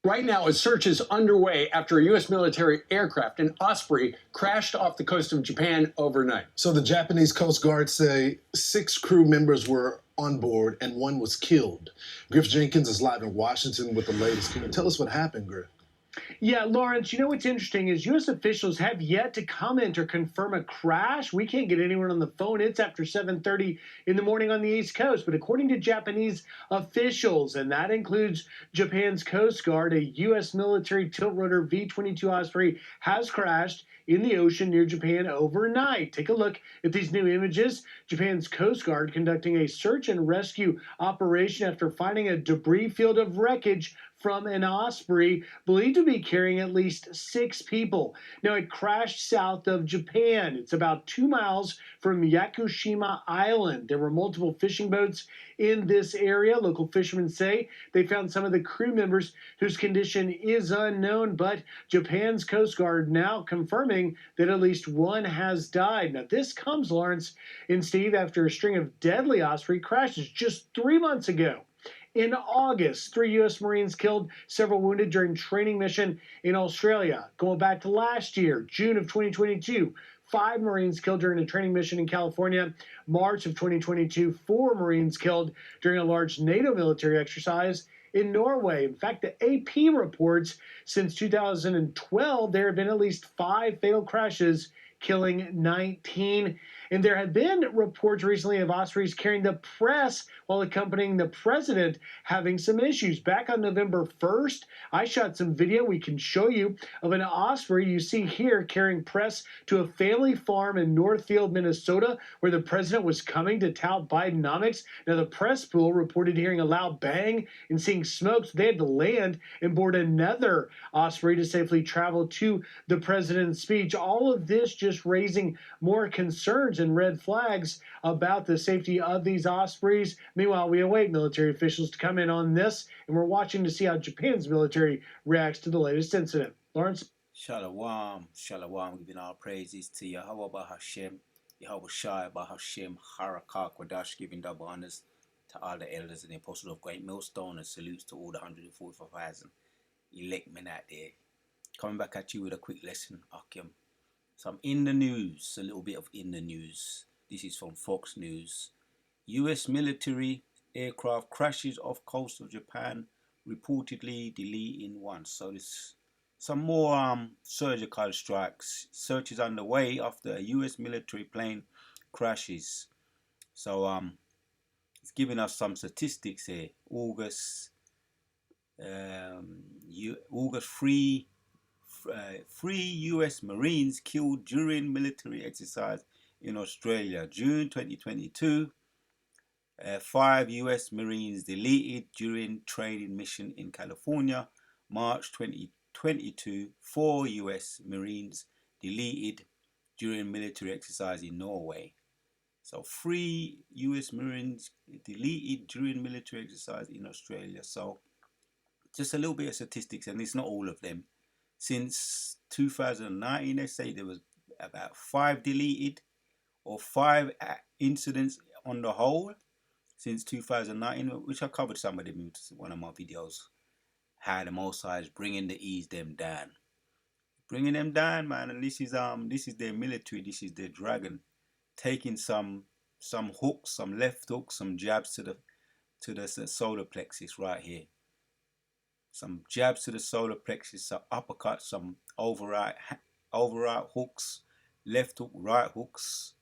Right now, a search is underway after a U.S. military aircraft, an Osprey, crashed off the coast of Japan overnight. So the Japanese Coast Guard say 6 crew members were on board and 1 was killed. Griff Jenkins is live in Washington with the latest. Can you tell us what happened, Griff? Yeah, Lawrence, you know what's interesting is U.S. officials have yet to comment or confirm a crash. We can't get anyone on the phone. It's after 7:30 in the morning on the East Coast. But according to Japanese officials, and that includes Japan's Coast Guard, a U.S. military tilt-rotor V-22 Osprey has crashed in the ocean near Japan overnight. Take a look at these new images. Japan's Coast Guard conducting a search and rescue operation after finding a debris field of wreckage from an Osprey believed to be carrying at least 6 people. Now, it crashed south of Japan. It's about 2 miles from Yakushima Island. There were multiple fishing boats in this area. Local fishermen say they found some of the crew members whose condition is unknown, but Japan's Coast Guard now confirming that at least 1 has died. Now, this comes, Lawrence and Steve, after a string of deadly Osprey crashes just 3 months ago. In August, 3 U.S. Marines killed, several wounded during training mission in Australia. Going back to last year, June of 2022, 5 Marines killed during a training mission in California. March of 2022, 4 Marines killed during a large NATO military exercise in Norway. In fact, the AP reports since 2012, there have been at least 5 fatal crashes, killing 19. And there have been reports recently of Ospreys carrying the press while accompanying the president having some issues. Back on November 1st, I shot some video we can show you of an Osprey you see here carrying press to a family farm in Northfield, Minnesota, where the president was coming to tout Bidenomics. Now, the press pool reported hearing a loud bang and seeing smoke, so they had to land and board another Osprey to safely travel to the president's speech. All of this just raising more concerns and red flags about the safety of these Ospreys. Meanwhile, we await military officials to come in on this, and we're watching to see how Japan's military reacts to the latest incident. Lawrence? Shalom, shalom, giving all praises to Yahweh Hashem, Yahweh Shai Bahashem, Harakah Kwadash, giving double honors to all the elders and the apostles of Great Millstone, and salutes to all the 145,000 elect men out there. Coming back at you with a quick lesson, Akim. Some in the news, a little bit of in the news. This is from Fox News. U.S. military aircraft crashes off coast of Japan, reportedly deleting 1. So there's some more surgical strikes. Search is underway after a U.S. military plane crashes. So it's giving us some statistics here. August 3 U.S. Marines killed during military exercise in Australia. June 2022, 5 U.S. Marines deleted during training mission in California. March 2022, 4 U.S. Marines deleted during military exercise in Norway. So 3 U.S. Marines deleted during military exercise in Australia. So just a little bit of statistics, and it's not all of them. Since 2019, they say there was about 5 deleted or 5 incidents on the whole since 2019, which I covered some of them in one of my videos. How the Most High is bringing to ease them down, man. And this is their military. This is their dragon, taking some hooks, some left hooks, some jabs to the solar plexus right here. Some jabs to the solar plexus, some uppercuts, some overright hooks, left hook, right hooks.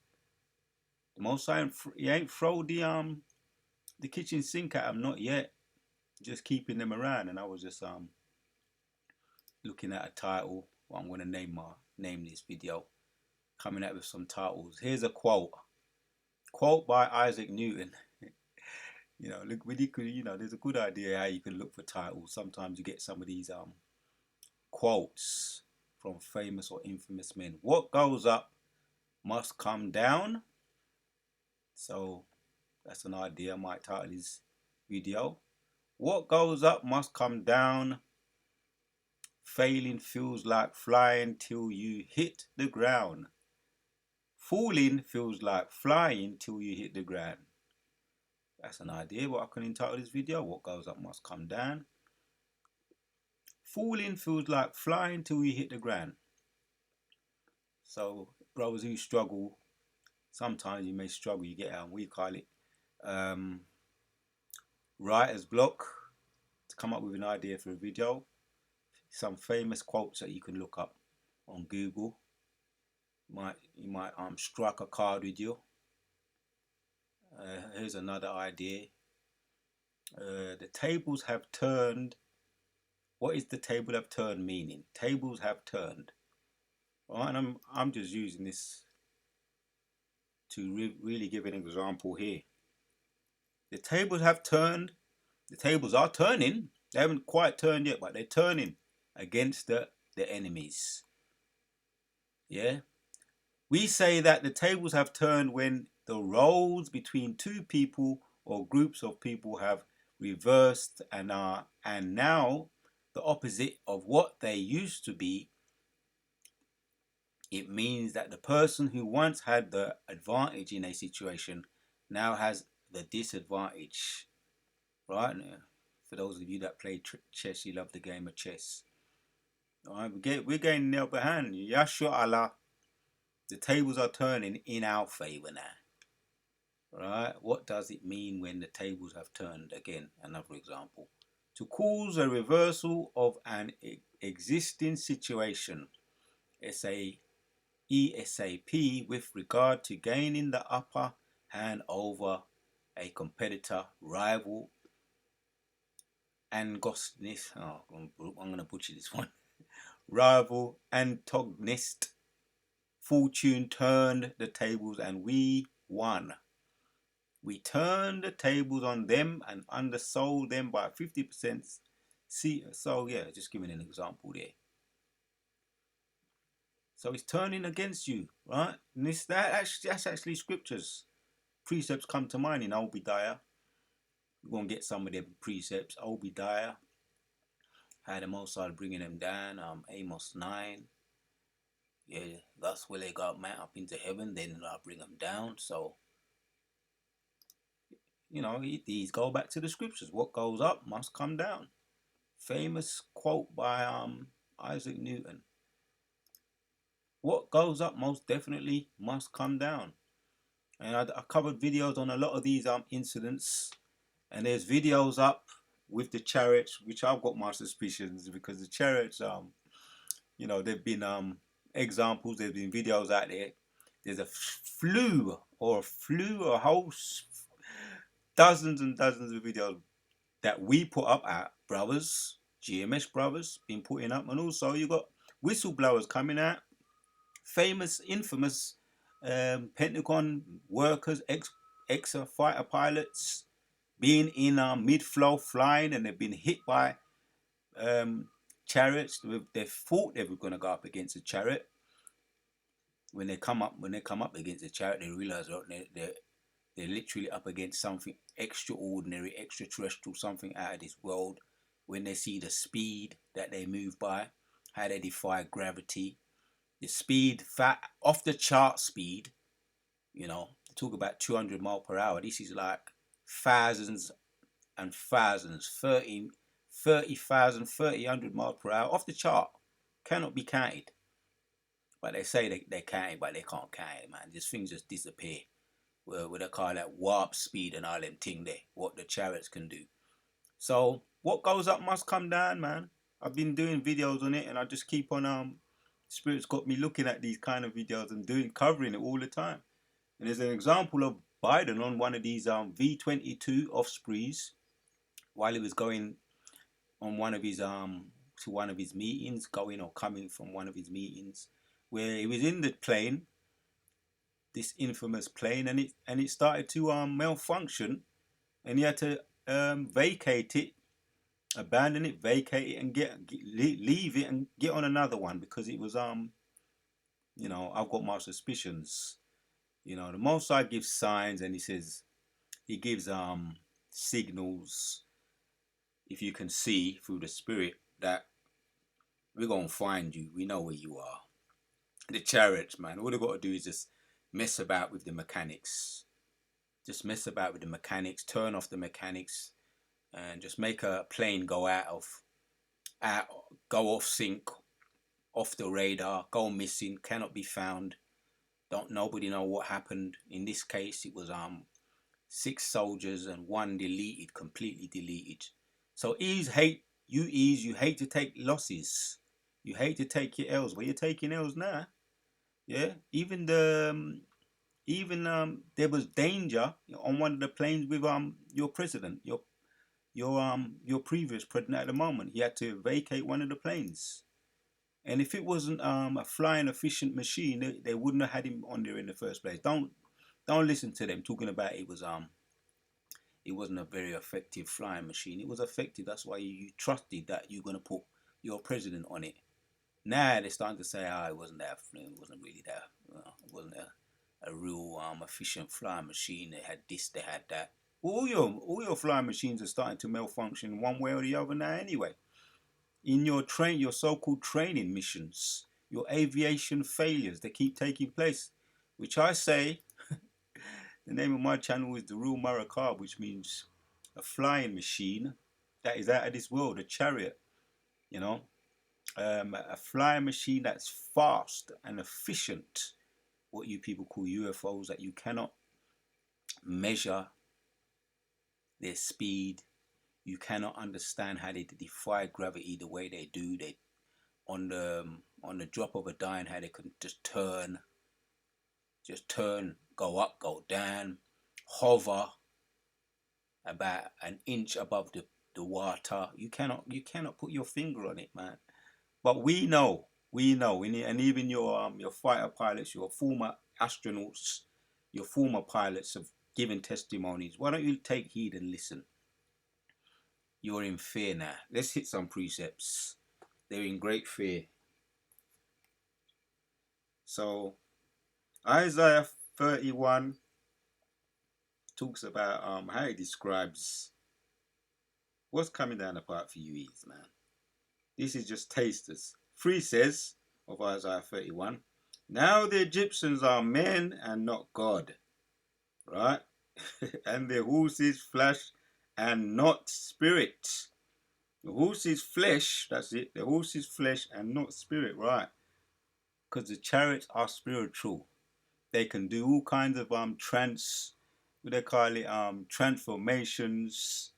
The Most High, he ain't thrown the kitchen sink at them, not yet. Just keeping them around. And I was just looking at a title. What I'm gonna name this video. Coming out with some titles. Here's a quote by Isaac Newton. You know, look, there's a good idea how you can look for titles. Sometimes you get some of these quotes from famous or infamous men. What goes up must come down. So that's an idea. I might title this video. What goes up must come down. Failing feels like flying till you hit the ground. Falling feels like flying till you hit the ground. That's an idea what I can entitle this video. What goes up must come down. falling feels like flying till we hit the ground. So brothers who struggle, sometimes you may struggle, you get out, we call it writer's block, to come up with an idea for a video. Some famous quotes that you can look up on Google. You might strike a card with you. Here's another idea. The tables have turned. What is the table have turned meaning? Tables have turned. Right, and I'm just using this to really give an example here. The tables have turned. The tables are turning. They haven't quite turned yet, but they're turning against the enemies. Yeah. We say that the tables have turned when the roles between two people or groups of people have reversed and now the opposite of what they used to be. It means that the person who once had the advantage in a situation now has the disadvantage. Right? For those of you that play chess, you love the game of chess. All right, we're getting the upper hand. Yashua Allah. The tables are turning in our favor now. Right? What does it mean when the tables have turned? Again, another example. To cause a reversal of an existing situation. ESAP with regard to gaining the upper hand over a competitor, rival, antagonist. Oh, I'm going to butcher this one. Rival, antagonist. Fortune turned the tables and we won. We turned the tables on them and undersold them by 50%. So yeah, just giving an example there. So it's turning against you, right? And that's actually scriptures. Precepts come to mind in Obadiah. We're going to get some of them precepts. Obadiah had the Most High bringing them down. Amos 9. Yeah, thus will they go up into heaven, then I'll bring them down. So, you know, these go back to the scriptures. What goes up must come down. Famous quote by Isaac Newton. What goes up most definitely must come down. And I covered videos on a lot of these incidents. And there's videos up with the chariots, which I've got my suspicions because the chariots, you know, there've been examples, there's been videos out there. There's a whole dozens and dozens of videos that we put up at brothers, GMS brothers, been putting up, and also you got whistleblowers coming out, famous, infamous Pentagon workers, ex-fighter pilots, being in mid-flow flying, and they've been hit by chariots. They thought they were going to go up against a chariot. When they come up against a chariot, they realize they're literally up against something extraordinary, extraterrestrial, something out of this world. When they see the speed that they move by, how they defy gravity, the speed, off the chart speed, you know, talk about 200 miles per hour. This is like thousands and thousands, 30,000, 300 miles per hour, off the chart, cannot be counted. But they say they count, but they can't count it, man. These things just disappear. Well, they call that warp speed and all them thing there, what the chariots can do. So what goes up must come down, man. I've been doing videos on it, and I just keep on Spirit's got me looking at these kind of videos and covering it all the time. And there's an example of Biden on one of these V-22 Ospreys while he was going on one of his to one of his meetings, going or coming from one of his meetings, where he was in the plane, this infamous plane, and it started to malfunction, and he had to vacate it, abandon it, vacate it, and leave it and get on another one, because it was you know, I've got my suspicions. You know, the Most High gives signs, and he gives signals, if you can see through the Spirit, that we're gonna find you. We know where you are. The chariots, man, all they've got to do is just mess about with the mechanics. Just mess about with the mechanics, turn off the mechanics, and just make a plane go out out, go off sync, off the radar, go missing, cannot be found. Don't nobody know what happened. In this case, it was 6 soldiers and 1 deleted, completely deleted. So you hate to take losses. You hate to take your L's. Well, you're taking L's now. Yeah. Even there was danger on one of the planes with your president, your previous president at the moment. He had to vacate one of the planes. And if it wasn't a flying efficient machine, they wouldn't have had him on there in the first place. Don't listen to them talking about it wasn't a very effective flying machine. It was effective. That's why you trusted that you're gonna put your president on it. Now they're starting to say, it wasn't really that. It wasn't a real efficient flying machine. They had this, they had that. All your flying machines are starting to malfunction one way or the other now anyway. In your so-called training missions, your aviation failures, they keep taking place, which I say, the name of my channel is The Real Marakab, which means a flying machine that is out of this world, a chariot, a flying machine that's fast and efficient, what you people call UFOs, that you cannot measure their speed. You cannot understand how they defy gravity the way they do. They on the drop of a dime, how they can just turn, go up, go down, hover about an inch above the water. You cannot put your finger on it, man. But we know, and even your fighter pilots, your former astronauts, your former pilots have given testimonies. Why don't you take heed and listen? You're in fear now. Let's hit some precepts. They're in great fear. So Isaiah 31 talks about how it describes what's coming down the pipe for you is, man. This is just tasters. 3 says of Isaiah 31, now the Egyptians are men and not God, right? And the horses flesh and not spirit. The horse is flesh, that's it. The horse is flesh and not spirit, right? Because the chariots are spiritual. They can do all kinds of transformations,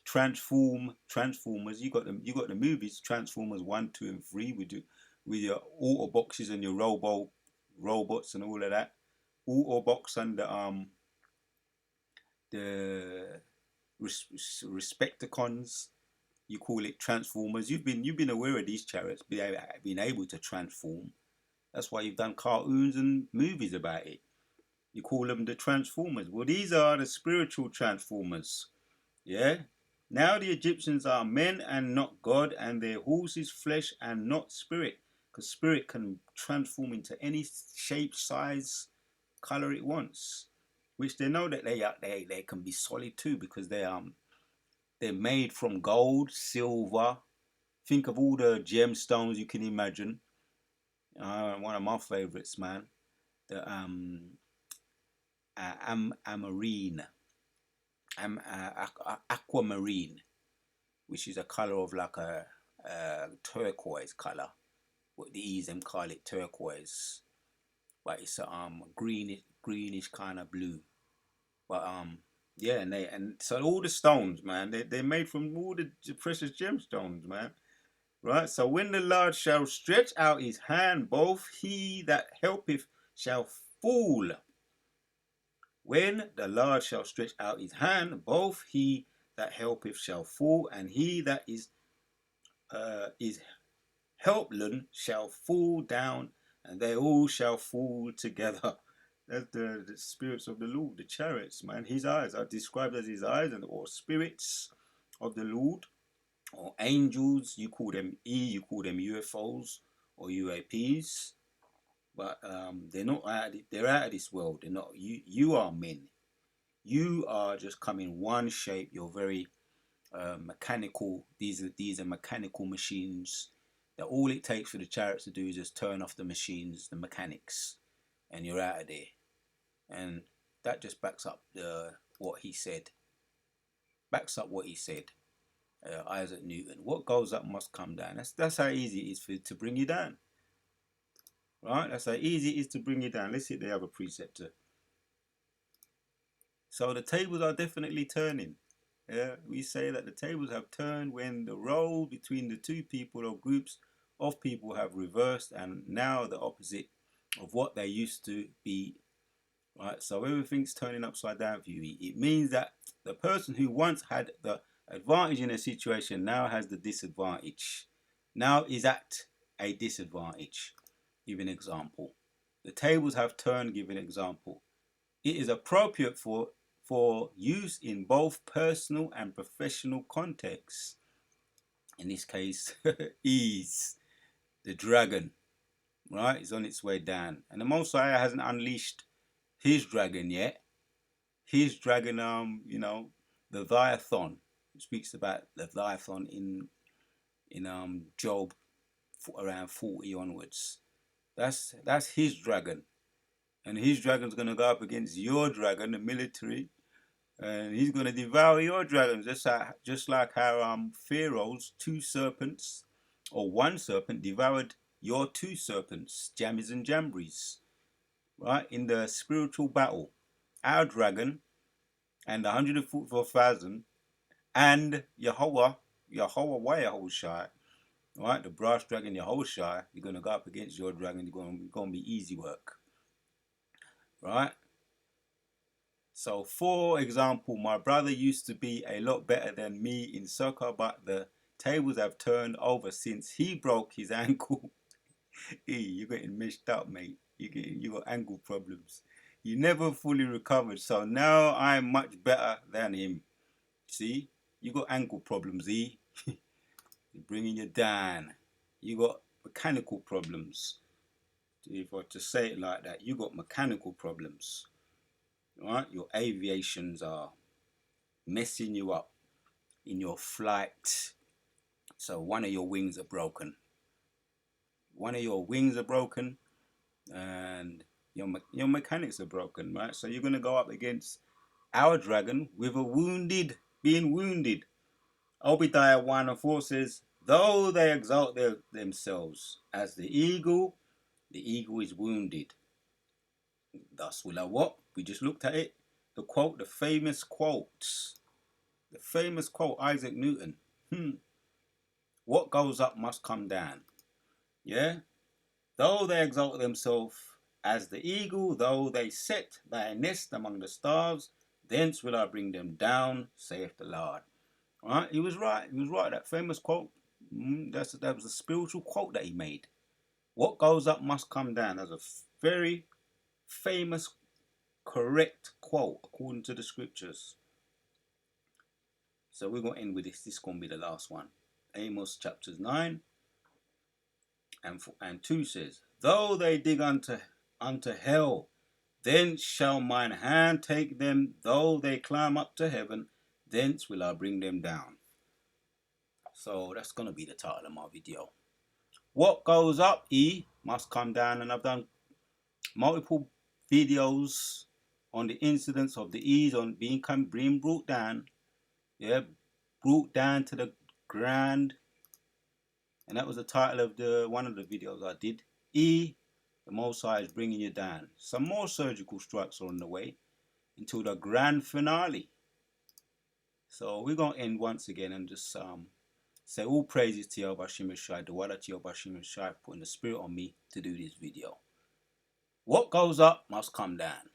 transformers. You got the movies Transformers 1, 2, and 3 with your Autoboxes and your robots and all of that. Autobox and the Respecticons, you call it Transformers. You've been aware of these chariots being able to transform. That's why you've done cartoons and movies about it. You call them the Transformers. Well, these are the spiritual Transformers. Yeah. Now the Egyptians are men and not God, and their horse is flesh and not spirit, because spirit can transform into any shape, size, color it wants. Which they know that they can be solid too, because they're made from gold, silver. Think of all the gemstones you can imagine. One of my favorites, man, the aquamarine, which is a color of like a turquoise color. What the ESM call it, turquoise, but it's a greenish kind of blue. But yeah, and so all the stones, man, they're made from all the precious gemstones, man. Right? So when the Lord shall stretch out his hand, both he that helpeth shall fall. When the Lord shall stretch out his hand, both he that helpeth shall fall, and he that is helpless shall fall down, and they all shall fall together. That's the spirits of the Lord, the chariots, man. His eyes are described as his eyes, or spirits of the Lord, or angels. You call them you call them UFOs or UAPs, but they're not they're out of this world. They're not. You are men. You are just come in one shape. You're very mechanical. These are mechanical machines. That all it takes for the chariots to do is just turn off the machines, the mechanics, and you're out of there. And that just backs up what he said. Backs up what he said. Isaac Newton. What goes up must come down. That's how easy it is to bring you down. Right? That's how easy it is to bring you down. Let's see if they have a preceptor. So the tables are definitely turning. Yeah, we say that the tables have turned when the role between the two people or groups of people have reversed and now the opposite of what they used to be. Right? So everything's turning upside down for you. It means that the person who once had the advantage in a situation now has the disadvantage. Now is at a disadvantage. Give an example. The tables have turned. Give an example. It is appropriate for use in both personal and professional contexts. In this case, is the dragon, right? Is on its way down, and the Most High hasn't unleashed his dragon yet. His dragon, you know, the Leviathan. It speaks about the Leviathan in Job around 40 onwards. That's his dragon, and his dragon's gonna go up against your dragon, the military, and he's gonna devour your dragons, just like how Pharaoh's two serpents, or one serpent, devoured your two serpents, Jammies and Jambries, right? In the spiritual battle, our dragon and the 144,000 and Yahweh Yahushai, right? The brass dragon Yahushai, you're gonna go up against your dragon. You're gonna be easy work, right? So, for example, my brother used to be a lot better than me in soccer, but the tables have turned over since he broke his ankle. You're getting messed up, mate. You got ankle problems. You never fully recovered, so now I'm much better than him. See, you got ankle problems, You're bringing you down. You got mechanical problems. If I were to say it like that, you got mechanical problems. Right? Your aviations are messing you up in your flight. So one of your wings are broken. One of your wings are broken, and your mechanics are broken, right? So you're gonna go up against our dragon with being wounded. Obadiah 1:4 says, though they exalt themselves as the eagle is wounded. Thus will I what? We just looked at it. The quote, the famous quote, Isaac Newton. What goes up must come down. Yeah? Though they exalt themselves as the eagle, though they set thy nest among the stars, thence will I bring them down, saith the Lord. Right? He was right. That famous quote. That was a spiritual quote that he made. What goes up must come down. That's a very famous, correct quote according to the scriptures. So we're going to end with this. This is going to be the last one. Amos chapters 9 and 2 says, though they dig unto hell, thence shall mine hand take them. Though they climb up to heaven, thence will I bring them down. So that's going to be the title of my video. What goes up, must come down. And I've done multiple videos on the incidents of the E's on being brought down. Yeah, brought down to the ground. And that was the title of one of the videos I did. The Most High is bringing you down. Some more surgical strikes are on the way until the grand finale. So we're going to end once again and just say all praises to Yahweh Hashem Shai, the Wada to Yahweh Hashem Shai, putting the spirit on me to do this video. What goes up must come down.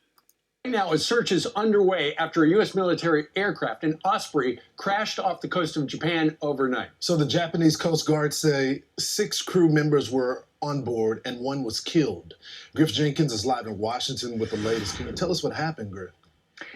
Right now, a search is underway after a U.S. military aircraft, an Osprey, crashed off the coast of Japan overnight. So the Japanese Coast Guard say 6 crew members were on board and 1 was killed. Griff Jenkins is live in Washington with the latest. Can you tell us what happened, Griff?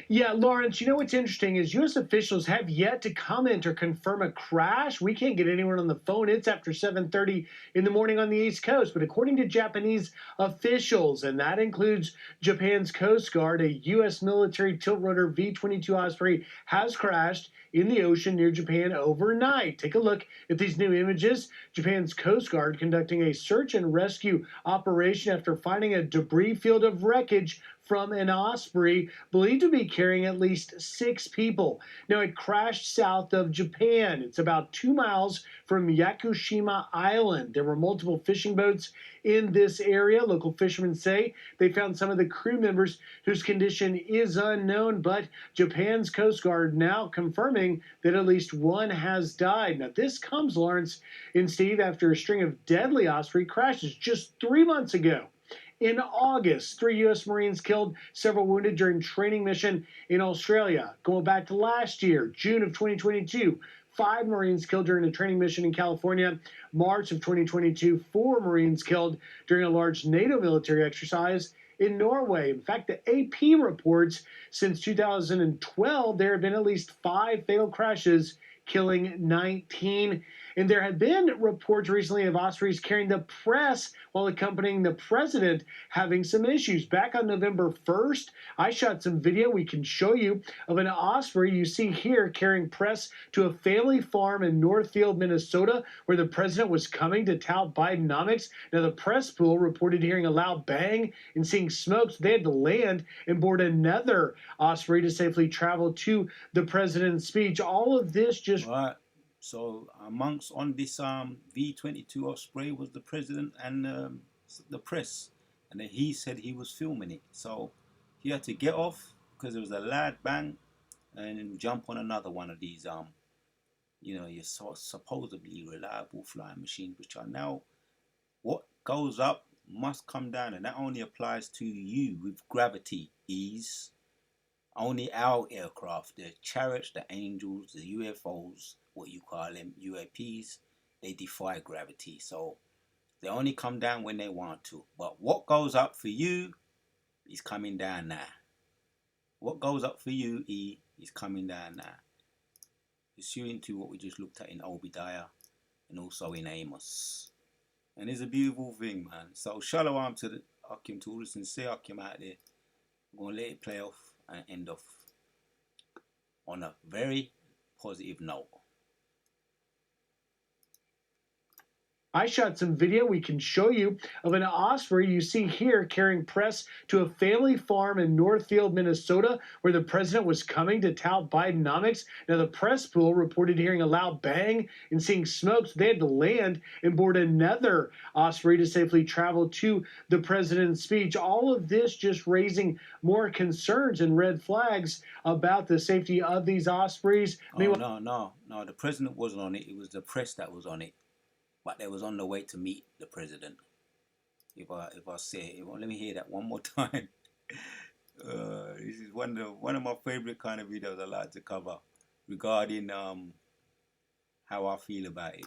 Yeah, Lawrence, you know what's interesting is U.S. officials have yet to comment or confirm a crash. We can't get anyone on the phone. It's after 7:30 in the morning on the East Coast. But according to Japanese officials, and that includes Japan's Coast Guard, a U.S. military tilt-rotor V-22 Osprey has crashed in the ocean near Japan overnight. Take a look at these new images. Japan's Coast Guard conducting a search and rescue operation after finding a debris field of wreckage from an Osprey believed to be carrying at least 6 people. Now, it crashed south of Japan. It's about 2 miles from Yakushima Island. There were multiple fishing boats in this area. Local fishermen say they found some of the crew members whose condition is unknown, but Japan's Coast Guard now confirming that at least one has died. Now, this comes, Lawrence and Steve, after a string of deadly Osprey crashes just 3 months ago. In August, 3 U.S. Marines killed, several wounded during training mission in Australia. Going back to last year, June of 2022, 5 Marines killed during a training mission in California. March of 2022, 4 Marines killed during a large NATO military exercise in Norway. In fact, the AP reports since 2012, there have been at least 5 fatal crashes, killing 19. And there have been reports recently of Ospreys carrying the press while accompanying the president having some issues. Back on November 1st, I shot some video we can show you of an Osprey you see here carrying press to a family farm in Northfield, Minnesota, where the president was coming to tout Bidenomics. Now, the press pool reported hearing a loud bang and seeing smoke, so they had to land and board another Osprey to safely travel to the president's speech. All of this just... Right. So amongst on this V-22 Osprey was the president and the press, and then he said he was filming it. So he had to get off because there was a loud bang, and then jump on another one of these your supposedly reliable flying machines, which are now what goes up must come down, and that only applies to you with gravity ease. Only our aircraft, the Chariots, the Angels, the UFOs, what you call them, UAPs, they defy gravity. So they only come down when they want to. But what goes up for you is coming down now. What goes up for you, E, is coming down now. Pursuing to what we just looked at in Obadiah and also in Amos. And it's a beautiful thing, man. So shalom to the Akim, to all the sincere Akim out there. I'm going to let it play off and end off on a very positive note. I shot some video we can show you of an Osprey you see here carrying press to a family farm in Northfield, Minnesota, where the president was coming to tout Bidenomics. Now, the press pool reported hearing a loud bang and seeing smoke, so they had to land and board another Osprey to safely travel to the president's speech. All of this just raising more concerns and red flags about the safety of these Ospreys. No. The president wasn't on it. It was the press that was on it. But they was on the way to meet the president. If I say, let me hear that one more time. This is one of my favorite kind of videos I like to cover regarding how I feel about it.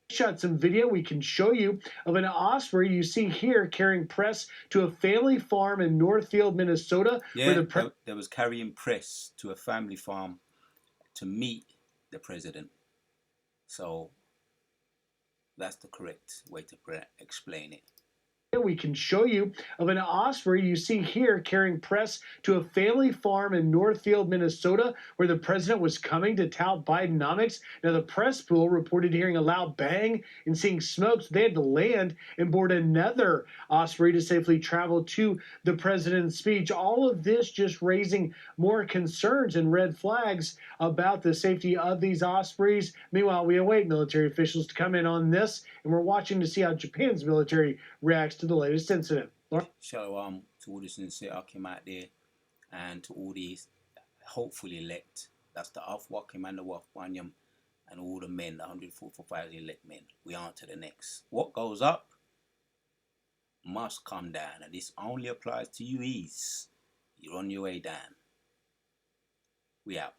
Shot some video we can show you of an Osprey you see here carrying press to a family farm in Northfield, Minnesota. Yeah, where they was carrying press to a family farm to meet the president. So that's the correct way to explain it. We can show you of an Osprey you see here carrying press to a family farm in Northfield, Minnesota, where the president was coming to tout Bidenomics. Now, the press pool reported hearing a loud bang and seeing smoke, so they had to land and board another Osprey to safely travel to the president's speech. All of this just raising more concerns and red flags about the safety of these Ospreys. Meanwhile, we await military officials to come in on this, and we're watching to see how Japan's military reacts to the latest incident. Shalom to all the sincere Akim out there, and to all these hopefully elect. That's the Afwakim and the Wafwanyam, and all the men, the 144,000 elect men. We on to the next. What goes up must come down, and this only applies to you ease. You're on your way down. We out.